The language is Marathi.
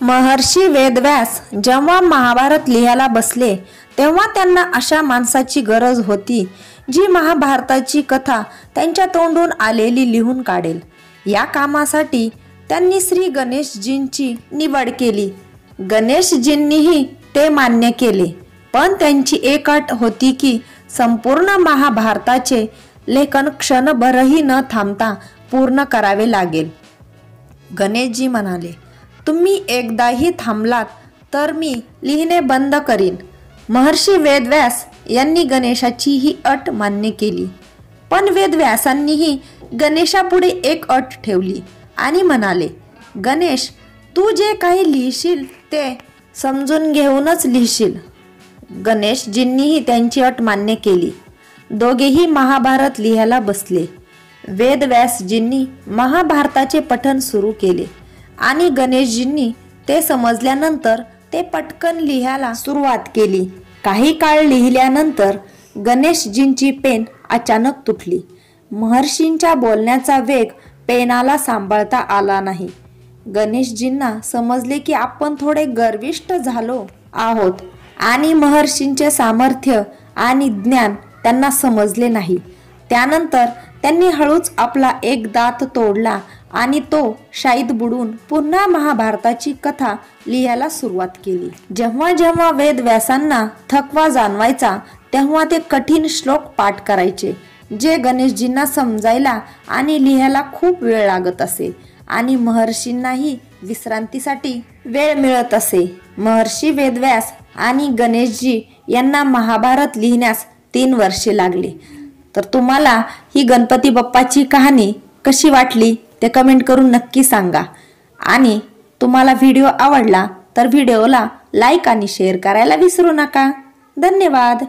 महर्षी वेदव्यास जेव्हा महाभारत लिहायला बसले तेव्हा त्यांना अशा माणसाची गरज होती जी महाभारताची कथा त्यांच्या तोंडून आलेली लिहून काढेल। या कामासाठी त्यांनी श्री गणेशजींची निवड केली। गणेशजींनीही ते मान्य केले, पण त्यांची एक अट होती की संपूर्ण महाभारताचे लेखन क्षणभरही न थांबता पूर्ण करावे लागेल। गणेशजी म्हणाले, तुम्ही एकदाही थांबलात तर मी लिहिणे बंद करीन। महर्षी वेदव्यास यांनी गणेशाची ही अट मान्य केली, पण वेदव्यासांनीही गणेशापुढे एक अट ठेवली आणि म्हणाले, गणेश, तू जे काही लिहिशील ते समजून घेऊनच लिहिशील। गणेशजींनीही त्यांची अट मान्य केली। दोघेही महाभारत लिहायला बसले। वेदव्यासजींनी महाभारताचे पठण सुरू केले आणि गणेशजींनी ते समजल्यानंतर ते पटकन लिहायला सुरुवात केली। काही काळ लिहिल्यानंतर गणेशजींची पेन अचानक तुटली। महर्षींच्या बोलण्याचा वेग पेनाला सांभाळता आला नाही। गणेशजींना समजले की आपण थोडे गर्विष्ठ झालो आहोत आणि महर्षींचे सामर्थ्य आणि ज्ञान त्यांना समजले नाही। त्यानंतर त्यांनी हळूच आपला एक दात तोडला आणि तो शाईत बुडून पुन्हा महाभारताची कथा लिहायला सुरुवात केली। जेव्हा जेव्हा वेदव्यासांना थकवा जाणवायचा तेव्हा ते कठीण श्लोक पाठ करायचे, जे गणेशजींना समजायला आणि लिहायला खूप वेळ लागत असे आणि महर्षींनाही विश्रांतीसाठी वेळ मिळत असे। महर्षी वेदव्यास आणि गणेशजी यांना महाभारत लिहिण्यास 3 वर्षे लागली। तर तुम्हाला ही गणपती बाप्पाची कहाणी कशी वाटली ते कमेंट करून नक्की सांगा आणि तुम्हाला व्हिडिओ आवडला तर व्हिडिओला लाईक आणि शेअर करायला विसरू नका। धन्यवाद।